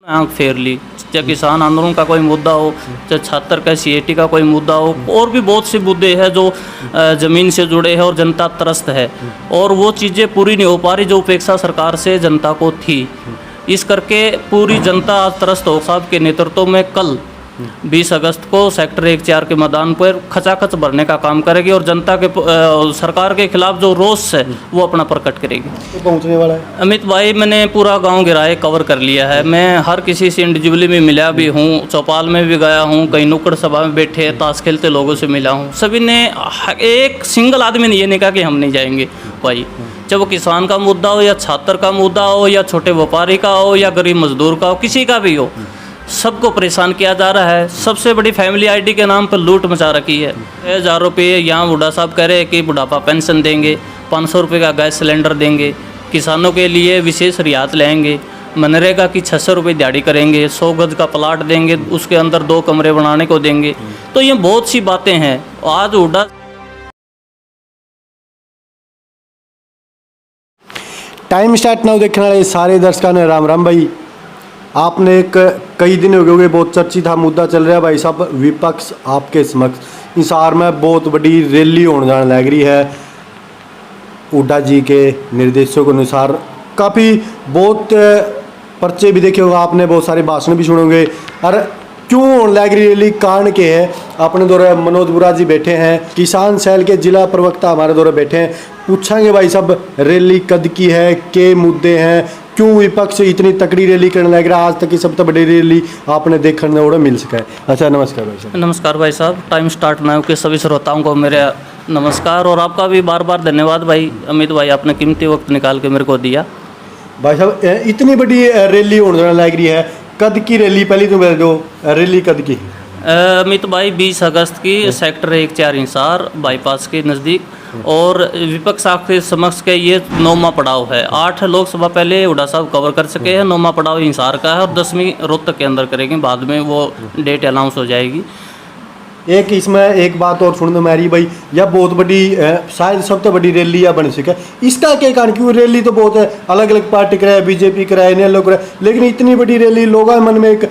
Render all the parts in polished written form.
आंख फेर ली, चाहे किसान आंदोलन का कोई मुद्दा हो, चाहे छात्र का सीएटी का कोई मुद्दा हो, और भी बहुत से मुद्दे हैं जो ज़मीन से जुड़े हैं और जनता त्रस्त है और वो चीज़ें पूरी नहीं हो पा रही जो अपेक्षा सरकार से जनता को थी। इस करके पूरी जनता आज त्रस्त हो साहब के नेतृत्व में कल 20 अगस्त को सेक्टर 1-4 के मैदान पर खचाखच भरने का काम करेगी और जनता के सरकार के खिलाफ जो रोष है वो अपना प्रकट करेगी। तो पहुंचने वाला है अमित भाई, मैंने पूरा गांव गिराए कवर कर लिया है। मैं हर किसी से इंडिविजुअली में मिला भी हूँ, चौपाल में भी गया हूँ, कहीं नुक्कड़ सभा में बैठे ताश खेलते लोगों से मिला हूँ। सभी ने एक सिंगल आदमी ने ये नहीं कहा कि हम नहीं जाएंगे भाई। चाहे वो किसान का मुद्दा हो या छात्र का मुद्दा हो या छोटे व्यापारी का हो या गरीब मजदूर का हो, किसी का भी हो, सबको परेशान किया जा रहा है। सबसे बड़ी फैमिली आईडी के नाम पर लूट मचा रखी है। 1000 रुपये यहाँ बूढ़ा साहब कह रहे हैं कि बुढ़ापा पेंशन देंगे, 500 रुपये का गैस सिलेंडर देंगे, किसानों के लिए विशेष रियायत लेंगे, मनरेगा की 600 रुपये दिहाड़ी करेंगे, 100 गज का प्लाट देंगे, उसके अंदर 2 कमरे बनाने को देंगे। तो ये बहुत सी बातें हैं। आज हुड्डा टाइम स्टार्ट नाउ देखने वाले सारे दर्शकों ने राम राम भाई। आपने कई दिन हो गए बहुत चर्चित मुद्दा चल रहा है भाई साहब, विपक्ष आपके समक्ष हिसार में बहुत बड़ी रैली होने जाने लग रही है। हुड्डा जी के निर्देशों के अनुसार काफ़ी बहुत पर्चे भी देखे होंगे आपने, बहुत सारे भाषण भी सुनोगे। और क्यों होने लग रही रैली, कारण के है अपने दौरे मनोज बुरा जी बैठे हैं, किसान सेल के जिला प्रवक्ता हमारे दौरे बैठे हैं। पूछेंगे भाई साहब रैली कद की है, के मुद्दे हैं, क्यों विपक्ष इतनी तकड़ी रैली करने लग रहा है। आज तक की सबसे बड़ी रैली आपने देखने को मिल सका है। अच्छा, नमस्कार भाई साहब। नमस्कार भाई साहब। टाइम स्टार्ट नाउ के सभी श्रोताओं को मेरे नमस्कार और आपका भी बार बार धन्यवाद भाई अमित भाई, आपने कीमती वक्त निकाल के मेरे को दिया। भाई साहब इतनी बड़ी रैली होने लग रही है, कद की रैली, पहली तो मेरे दो रैली कद की? अमित भाई 20 अगस्त की सेक्टर 1-4 हिसार बाईपास के नज़दीक, और विपक्ष आपके समक्ष के ये 9वां पड़ाव है। 8 लोकसभा पहले हुड्डा साहब कवर कर सके हैं, 9वां पड़ाव हिसार का है और 10वीं रोहतक के अंदर करेंगे। बाद में वो डेट अनाउंस हो जाएगी। एक इसमें एक बात और सुन दो मेरी भाई, यह बहुत बड़ी शायद सबसे बड़ी रैली या बन सके। इसका क्या कारण, क्यों रैली तो बहुत है, अलग अलग पार्टी कराए, बीजेपी कराए, अन्य लोग कराए, लेकिन इतनी बड़ी रैली लोगों के मन में एक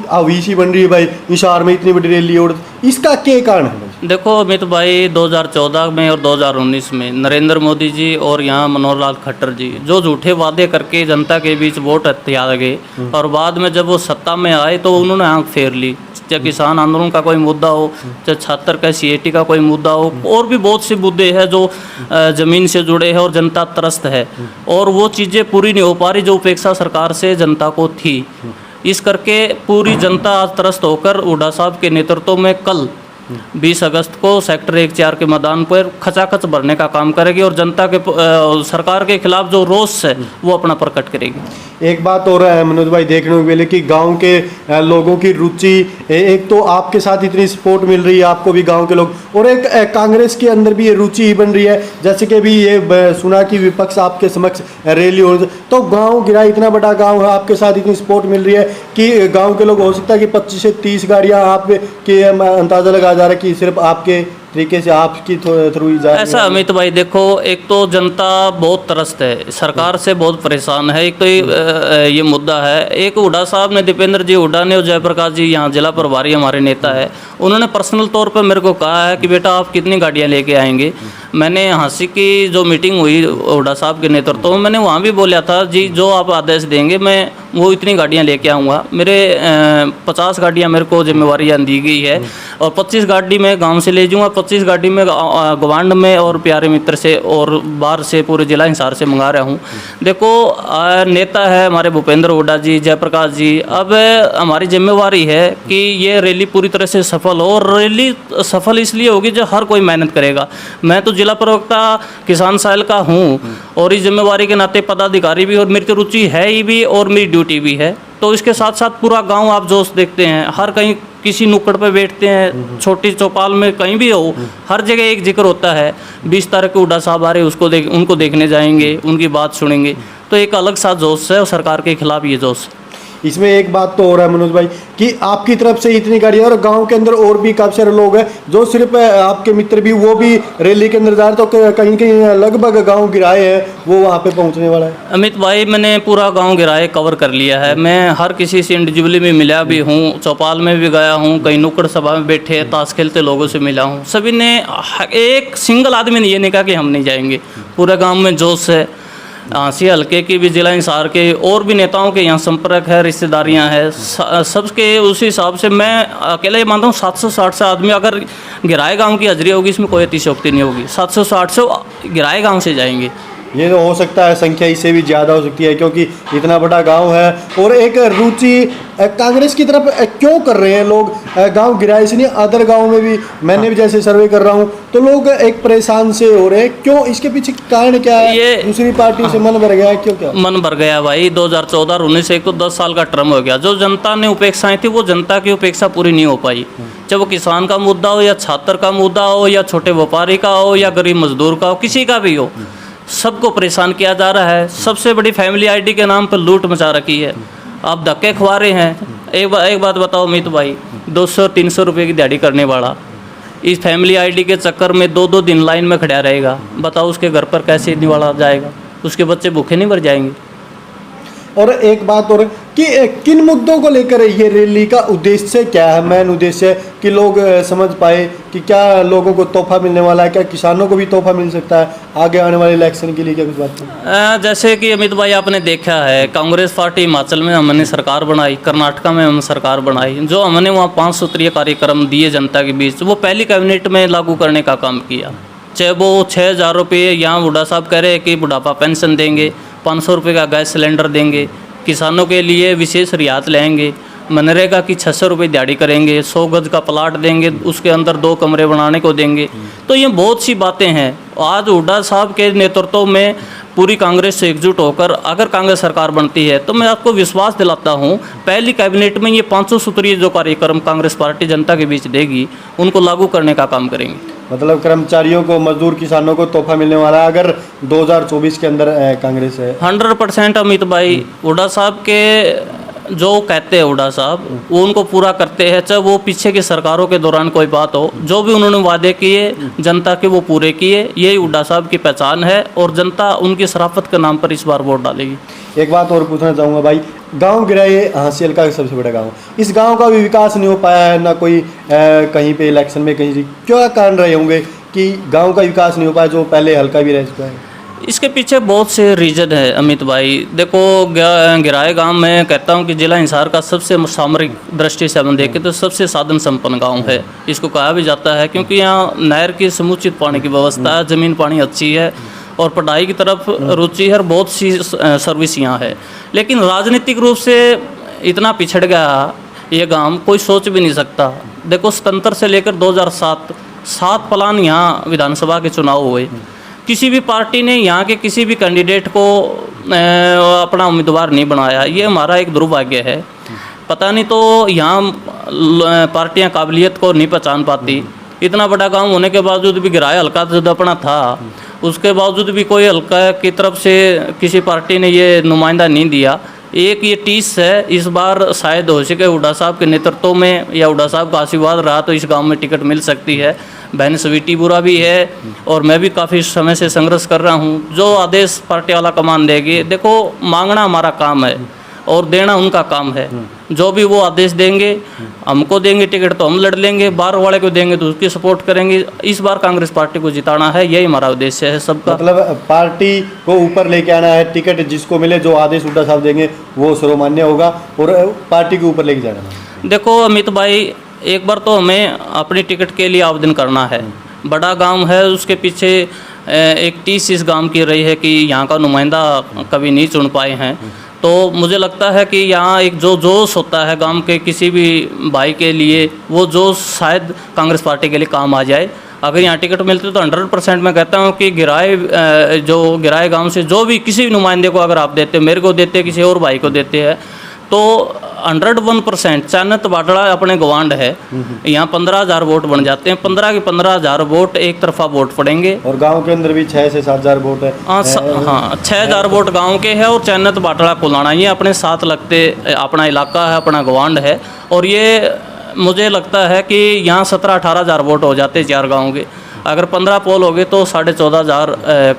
अवीसी बन रही है भाई, हिसार में इतनी बड़ी रैली, और इसका क्या कारण है? देखो अमित भाई, 2014 में और 2019 में नरेंद्र मोदी जी और यहाँ मनोहर लाल खट्टर जी जो झूठे वादे करके जनता के बीच वोट हथिया गए और बाद में जब वो सत्ता में आए तो उन्होंने आंख फेर ली। चाहे किसान आंदोलन का कोई मुद्दा हो, चाहे छात्र का सीएटी का कोई मुद्दा हो, और भी बहुत से मुद्दे हैं जो ज़मीन से जुड़े हैं और जनता त्रस्त है और वो चीज़ें पूरी नहीं हो पा रही जो अपेक्षा सरकार से जनता को थी। इस करके पूरी जनता आज त्रस्त होकर हुड्डा साहब के नेतृत्व में कल 20 अगस्त को सेक्टर 1-4 के मैदान पर खचाखच भरने का काम करेगी और जनता के सरकार के खिलाफ जो रोष है वो अपना प्रकट करेगी। एक बात और है मनोज भाई, देखने को मिले कि गांव के लोगों की रुचि, एक तो आपके साथ इतनी सपोर्ट मिल रही है आपको भी गांव के लोग, और एक कांग्रेस के अंदर भी ये रुचि ही बन रही है। जैसे कि भी ये सुना कि विपक्ष आपके समक्ष रैली हो, तो गाँव गिरा इतना बड़ा गाँव है, आपके साथ इतनी सपोर्ट मिल रही है कि गाँव के लोग हो सकता है कि 25 से 30 गाड़ियाँ आपके अंदाजा लगा जा रहा है कि सिर्फ आपके तरीके से आपकी थ्रू ही जा रही है। ऐसा अमित भाई देखो, एक तो जनता बहुत त्रस्त है, सरकार से बहुत परेशान है। एक तो ये मुद्दा है। एक हुड्डा साहब ने, दीपेंद्र जी हुड्डा ने और जयप्रकाश जी यहाँ जिला प्रभारी हमारे नेता है, उन्होंने पर्सनल तौर पर मेरे को कहा है कि बेटा आप कितनी गाड़ियाँ लेके आएंगे। मैंने हाँसी की जो मीटिंग हुई हुड्डा साहब के नेतृत्व में, मैंने वहाँ भी बोला था जी जो आप आदेश देंगे मैं वो इतनी गाड़ियाँ लेके आऊँगा। मेरे 50 गाड़ियाँ मेरे को जिम्मेवारी दी गई है और 25 गाड़ी मैं गाँव से ले जाऊँगा, 25 गाड़ी में गवांड में और प्यारे मित्र से और बाहर से पूरे जिला हिसार से मंगा रहा हूँ। देखो नेता है हमारे भूपेंद्र हुड्डा जी, जयप्रकाश जी, अब हमारी जिम्मेवारी है कि ये रैली पूरी तरह से सफल हो, और रैली सफल इसलिए होगी जो हर कोई मेहनत करेगा। मैं तो जिला प्रवक्ता किसान सेल का हूँ और इस जिम्मेवारी के नाते पदाधिकारी भी, और मेरी तो रुचि है ही भी और मेरी ड्यूटी भी है। तो इसके साथ साथ पूरा गांव आप जोश देखते हैं, हर कहीं किसी नुक्कड़ पे बैठते हैं, छोटी चौपाल में कहीं भी हो, हर जगह एक जिक्र होता है 20 तारीख को हुड्डा साहब आ रहे, उनको देखने जाएंगे, उनकी बात सुनेंगे। तो एक अलग सा जोश है और सरकार के खिलाफ ये जोश। इसमें एक बात तो और है मनोज भाई कि आपकी तरफ से इतनी गाड़ियाँ और गांव के अंदर और भी काफ़ी सारे लोग हैं जो सिर्फ आपके मित्र भी वो भी रैली के अंदर जा रहे, तो कहीं कहीं लगभग गाँव गिराए हैं वो वहाँ पे पहुँचने वाला है। अमित भाई, मैंने पूरा गांव गिराए कवर कर लिया है। मैं हर किसी से इंडिविजुअली में मिला भी हूँ, चौपाल में भी गया हूँ, कहीं नुक्कड़ सभा में बैठे ताश खेलते लोगों से मिला हूँ। सभी ने, एक सिंगल आदमी ने ये नहीं कहा कि हम नहीं जाएंगे। पूरे गांव में जोश है। आंसी हल्के की भी, जिला हिसार के और भी नेताओं के यहाँ संपर्क है, रिश्तेदारियाँ हैं, सबके उसी हिसाब से मैं अकेला ये मानता हूँ 760 से आदमी अगर गिराए गांव की हाजिरी होगी, इसमें कोई अतिशयोक्ति नहीं होगी। 760 से गिराए गांव से जाएंगे। ये तो हो सकता है संख्या इससे भी ज़्यादा हो सकती है क्योंकि इतना बड़ा गांव है। और एक रुचि कांग्रेस की तरफ क्यों कर रहे हैं लोग, गांव गिराए से नहीं, अदर गांव में भी मैंने भी जैसे सर्वे कर रहा हूं तो लोग एक परेशान से हो रहे हैं, क्यों, इसके पीछे कारण क्या है? ये दूसरी पार्टी से मन भर गया है, क्यों, क्या मन भर गया भाई? 2014 19 एक तो 10 साल का टर्म हो गया। जो जनता ने उपेक्षाएं थी वो जनता की उपेक्षा पूरी नहीं हो पाई। चाहे वो किसान का मुद्दा हो या छात्र का मुद्दा हो या छोटे व्यापारी का हो या गरीब मजदूर का हो, किसी का भी हो, सबको परेशान किया जा रहा है। सबसे बड़ी फैमिली आईडी के नाम पर लूट मचा रखी है। आप धक्के खुआ रहे हैं। एक बात बताओ अमित भाई, 200-300 रुपये की दिहाड़ी करने वाला इस फैमिली आईडी के चक्कर में 2-2 दिन लाइन में खड़ा रहेगा। बताओ उसके घर पर कैसे निवाला जाएगा? उसके बच्चे भूखे नहीं मर जाएंगे? और एक बात और कि किन मुद्दों को लेकर ये रैली का उद्देश्य क्या है? मेन उद्देश्य है कि लोग समझ पाए कि क्या लोगों को तोहफा मिलने वाला है, क्या किसानों को भी तोहफा मिल सकता है आगे आने वाले इलेक्शन के लिए, क्या कुछ बात? जैसे कि अमित भाई आपने देखा है, कांग्रेस पार्टी हिमाचल में हमने सरकार बनाई, कर्नाटका में हम सरकार बनाई, जो हमने वहाँ 5 सूत्रीय कार्यक्रम दिए जनता के बीच, वो पहली कैबिनेट में लागू करने का काम किया। चाहे वो 6,000 रुपये, यहाँ बुढ़ा साहब कह रहे हैं कि बुढ़ापा पेंशन देंगे, 500 रुपये का गैस सिलेंडर देंगे, किसानों के लिए विशेष रियायत लेंगे, मनरेगा की 600 रुपये दिहाड़ी करेंगे, 100 गज का प्लाट देंगे, उसके अंदर 2 कमरे बनाने को देंगे। तो ये बहुत सी बातें हैं। आज हुड्डा साहब के नेतृत्व में पूरी कांग्रेस से एकजुट होकर अगर कांग्रेस सरकार बनती है तो मैं आपको विश्वास दिलाता हूँ पहली कैबिनेट में ये 500 सूत्रीय जो कार्यक्रम कांग्रेस पार्टी जनता के बीच देगी उनको लागू करने का काम करेंगे। मतलब कर्मचारियों को, मजदूर, किसानों को तोहफा मिलने वाला है अगर 2024 के अंदर कांग्रेस है। 100% अमित भाई, हुड्डा साहब के जो कहते हैं हुड्डा साहब वो उनको पूरा करते हैं। चाहे वो पीछे की सरकारों के दौरान कोई बात हो, जो भी उन्होंने वादे किए जनता के वो पूरे किए। यही हुड्डा साहब की पहचान है और जनता उनकी शराफत के नाम पर इस बार वोट डालेगी। एक बात और पूछना चाहूँगा भाई, गांव गिराए हांसी हल्का का सबसे बड़ा गांव, इस गांव का भी विकास नहीं हो पाया है, ना कोई कहीं पे इलेक्शन में कहीं क्या कारण रहे होंगे कि गांव का विकास नहीं हो पाया जो पहले हल्का भी रह चुका है? इसके पीछे बहुत से रीजन है अमित भाई। देखो, गिराए गांव में कहता हूं कि जिला हिसार का सबसे सामरिक दृष्टि से हम देखें तो सबसे साधन संपन्न गांव है। इसको कहा भी जाता है क्योंकि यहाँ नहर की समुचित पानी की व्यवस्था है, ज़मीन पानी अच्छी है और पढ़ाई की तरफ रुचि है, बहुत सी सर्विस यहाँ है। लेकिन राजनीतिक रूप से इतना पिछड़ गया ये गांव, कोई सोच भी नहीं सकता। देखो, स्वतंत्र से लेकर 2007 प्लान यहाँ विधानसभा के चुनाव हुए, किसी भी पार्टी ने यहाँ के किसी भी कैंडिडेट को अपना उम्मीदवार नहीं बनाया। ये हमारा एक दुर्भाग्य है। पता नहीं तो यहाँ पार्टियाँ काबिलियत को नहीं पहचान पाती। इतना बड़ा गांव होने के बावजूद भी गिराए हल्का जो अपना था, उसके बावजूद भी कोई हल्का की तरफ से किसी पार्टी ने ये नुमाइंदा नहीं दिया। एक ये टीस है, इस बार शायद हो सके हुड्डा साहब के नेतृत्व में या हुड्डा साहब का आशीर्वाद रहा तो इस गांव में टिकट मिल सकती है। बहन स्वीटी बुरा भी है और मैं भी काफ़ी समय से संघर्ष कर रहा हूं। जो आदेश पार्टी वाला कमान देगी, देखो मांगना हमारा काम है और देना उनका काम है। जो भी वो आदेश देंगे, हमको देंगे टिकट तो हम लड़ लेंगे, बाहर वाले को देंगे तो उसकी सपोर्ट करेंगे। इस बार कांग्रेस पार्टी को जिताना है, यही हमारा उद्देश्य है सबका। मतलब पार्टी को ऊपर लेके आना है, टिकट जिसको मिले, जो आदेश हुड्डा साहब देंगे वो सर्वमान्य होगा और पार्टी के ऊपर लेके जाना है। देखो अमित भाई, एक बार तो हमें अपनी टिकट के लिए आवेदन करना है। बड़ा गांव है, उसके पीछे एक टीस इस गांव की रही है कि यहाँ का नुमाइंदा कभी नहीं चुन पाए हैं। तो मुझे लगता है कि यहाँ एक जो जोश होता है गांव के किसी भी भाई के लिए, वो जोश शायद कांग्रेस पार्टी के लिए काम आ जाए। अगर यहाँ टिकट मिलती तो 100% मैं कहता हूँ कि गिराए गांव से जो भी किसी भी नुमाइंदे को अगर आप देते, मेरे को देते, किसी और भाई को देते हैं, तो 101% चानत बाटड़ा अपने गवांड है, यहाँ 15,000 वोट बन जाते हैं। 15 के 15,000 वोट एक तरफा वोट पड़ेंगे। और गांव के अंदर भी 6 से 7,000 वोट है। हाँ 6,000 वोट गांव के है और चानत बाटड़ा कुलाना ये अपने साथ लगते अपना इलाका है, अपना गवांड है। और ये मुझे लगता है कि यहाँ 17-18,000 वोट हो जाते 4 गाँव के। अगर 15 पोल हो गए तो 14,500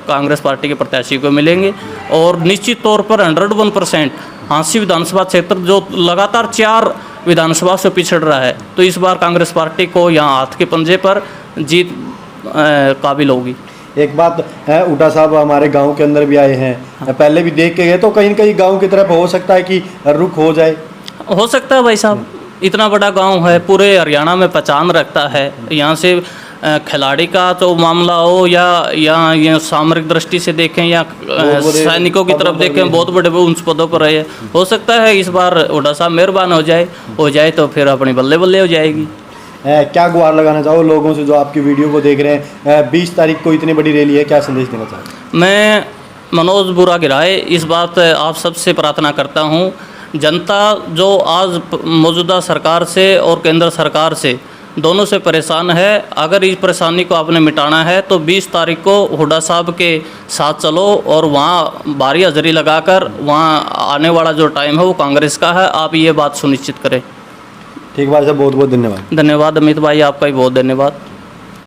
कांग्रेस पार्टी के प्रत्याशी को मिलेंगे। और निश्चित तौर पर 101% हाँसी विधानसभा क्षेत्र जो लगातार 4 विधानसभा से पिछड़ रहा है, तो इस बार कांग्रेस पार्टी को यहाँ हाथ के पंजे पर जीत काबिल होगी। एक बात है, हुड्डा साहब हमारे गांव के अंदर भी आए हैं, पहले भी देख के गए, तो कहीं न कहीं गांव की तरफ हो सकता है कि रुख हो जाए। हो सकता है भाई साहब, इतना बड़ा गांव है, पूरे हरियाणा में पहचान रखता है। यहाँ से खिलाड़ी का तो मामला हो या ये सामरिक दृष्टि से देखें या सैनिकों की तरफ देखें, बहुत बड़े ऊंच पदों पर रहे। हो सकता है इस बार हुड्डा साहब मेहरबान हो जाए तो फिर अपनी बल्ले बल्ले हो जाएगी। क्या गुहार लगाना चाहो लोगों से जो आपकी वीडियो को देख रहे हैं? 20 तारीख को इतनी बड़ी रैली है, क्या संदेश देना चाहते? मैं मनोज बुरा गिराए इस बात आप सबसे प्रार्थना करता हूँ, जनता जो आज मौजूदा सरकार से और केंद्र सरकार से दोनों से परेशान है, अगर इस परेशानी को आपने मिटाना है तो 20 तारीख को हुड्डा साहब के साथ चलो और वहाँ भारी हाजिरी लगाकर वहाँ आने वाला जो टाइम है वो कांग्रेस का है। आप ये बात सुनिश्चित करें। ठीक भाई साहब, बहुत बहुत धन्यवाद। धन्यवाद अमित भाई, आपका भी बहुत धन्यवाद।